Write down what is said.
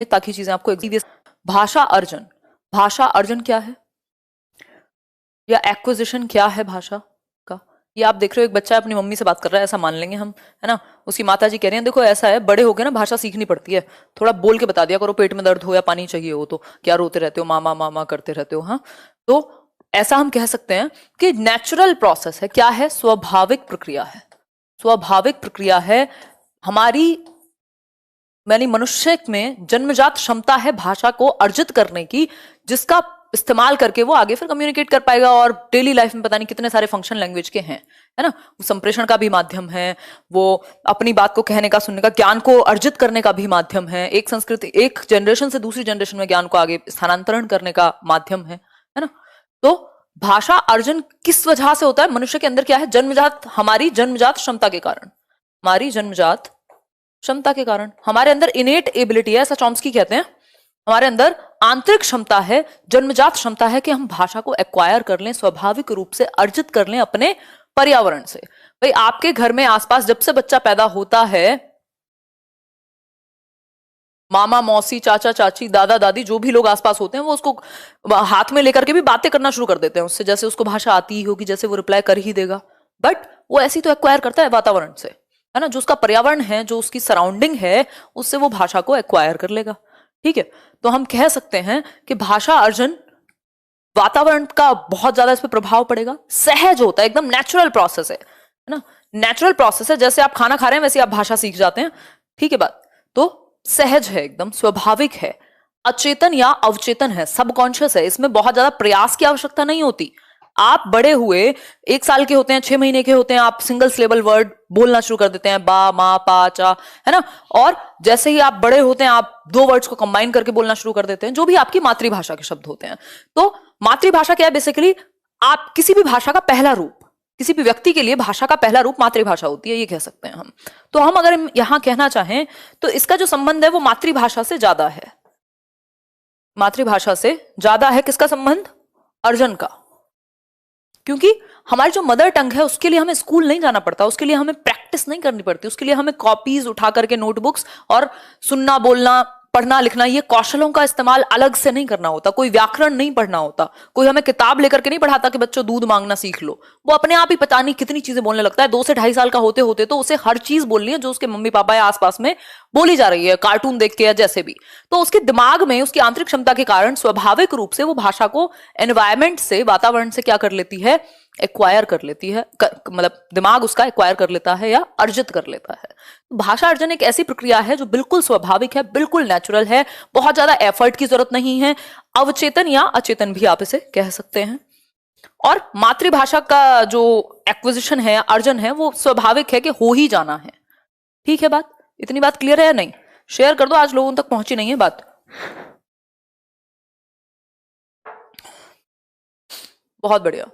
ताकि चीजें आपको भाषा अर्जन, भाषा अर्जन क्या है या एक्विजिशन क्या है भाषा का? ये आप देख रहे हो एक बच्चा अपनी मम्मी से बात कर रहा है, ऐसा मान लेंगे हम, है ना। उसकी माता जी कह रही हैं देखो ऐसा है, बड़े हो गए ना भाषा सीखनी पड़ती है, थोड़ा बोल के बता दिया करो, पेट में दर्द हो या पानी चाहिए हो तो क्या रोते रहते हो, मामा मामा करते रहते हो। हाँ, तो ऐसा हम कह सकते हैं कि नेचुरल प्रोसेस है। क्या है? स्वाभाविक प्रक्रिया है, स्वाभाविक प्रक्रिया है हमारी, यानी मनुष्य में जन्मजात क्षमता है भाषा को अर्जित करने की, जिसका इस्तेमाल करके वो आगे फिर कम्युनिकेट कर पाएगा। और डेली लाइफ में पता नहीं कितने सारे फंक्शन लैंग्वेज के हैं, है ना। वो संप्रेषण का भी माध्यम है, वो अपनी बात को कहने का, सुनने का, ज्ञान को अर्जित करने का भी माध्यम है, एक संस्कृति, एक जनरेशन से दूसरी जनरेशन में ज्ञान को आगे स्थानांतरण करने का माध्यम है ना। तो भाषा अर्जन किस वजह से होता है? मनुष्य के अंदर क्या है? जन्मजात, हमारी जन्मजात क्षमता के कारण, हमारी जन्मजात क्षमता के कारण, हमारे अंदर इनेट एबिलिटी है, ऐसा चॉम्स्की कहते हैं। हमारे अंदर आंतरिक क्षमता है, जन्मजात क्षमता है कि हम भाषा को एक्वायर कर लें, स्वाभाविक रूप से अर्जित कर लें अपने पर्यावरण से। भाई आपके घर में आसपास जब से बच्चा पैदा होता है, मामा मौसी चाचा चाची दादा दादी जो भी लोग आसपास होते हैं, वो उसको हाथ में लेकर के भी बातें करना शुरू कर देते हैं उससे, जैसे उसको भाषा आती ही होगी, जैसे वो रिप्लाई कर ही देगा। बट वो ऐसी तो एक्वायर करता है वातावरण से, है ना। जो उसका पर्यावरण है, जो उसकी सराउंडिंग है, उससे वो भाषा को एक्वायर कर लेगा। ठीक है, तो हम कह सकते हैं कि भाषा अर्जन वातावरण का बहुत ज्यादा इस पर प्रभाव पड़ेगा, सहज होता है, एकदम नेचुरल प्रोसेस है ना। नेचुरल प्रोसेस है, जैसे आप खाना खा रहे हैं वैसे आप भाषा सीख जाते हैं। ठीक है बात, तो सहज है, एकदम स्वाभाविक है, अचेतन या अवचेतन है, सबकॉन्शियस है, इसमें बहुत ज्यादा प्रयास की आवश्यकता नहीं होती। आप बड़े हुए 1 साल के होते हैं, 6 महीने के होते हैं, आप सिंगल सिलेबल वर्ड बोलना शुरू कर देते हैं, बा मा पा चा, है ना। और जैसे ही आप बड़े होते हैं, आप 2 वर्ड्स को कंबाइन करके बोलना शुरू कर देते हैं, जो भी आपकी मातृभाषा के शब्द होते हैं। तो मातृभाषा क्या है? बेसिकली आप किसी भी भाषा का पहला रूप, किसी भी व्यक्ति के लिए भाषा का पहला रूप मातृभाषा होती है, ये कह सकते हैं हम। तो हम अगर यहां कहना चाहें तो इसका जो संबंध है वो मातृभाषा से ज्यादा है, मातृभाषा से ज्यादा है। किसका संबंध? अर्जन का। क्योंकि हमारी जो मदर टंग है उसके लिए हमें स्कूल नहीं जाना पड़ता, उसके लिए हमें प्रैक्टिस नहीं करनी पड़ती, उसके लिए हमें कॉपीज उठा करके नोटबुक्स और सुनना बोलना पढ़ना लिखना, ये कौशलों का इस्तेमाल अलग से नहीं करना होता, कोई व्याकरण नहीं पढ़ना होता, कोई हमें किताब लेकर के नहीं पढ़ाता कि बच्चों दूध मांगना सीख लो। वो अपने आप ही पता नहीं कितनी चीजें बोलने लगता है। 2 से 2.5 साल का होते होते तो उसे हर चीज बोलनी है जो उसके मम्मी पापा या आसपास में बोली जा रही है, कार्टून देख के या जैसे भी। तो उसके दिमाग में उसकी आंतरिक क्षमता के कारण स्वाभाविक रूप से वो भाषा को एनवायरमेंट से, वातावरण से क्या कर लेती है? एक्वायर कर लेती है, मतलब दिमाग उसका एक्वायर कर लेता है या अर्जित कर लेता है। भाषा अर्जन एक ऐसी प्रक्रिया है जो बिल्कुल स्वाभाविक है, बिल्कुल नेचुरल है, बहुत ज्यादा एफर्ट की जरूरत नहीं है, अवचेतन या अचेतन भी आप इसे कह सकते हैं। और मातृभाषा का जो एक्विजिशन है, अर्जन है, वो स्वाभाविक है कि हो ही जाना है। ठीक है बात, इतनी बात क्लियर है या नहीं? शेयर कर दो, आज लोगों तक पहुंची नहीं है बात। बहुत बढ़िया।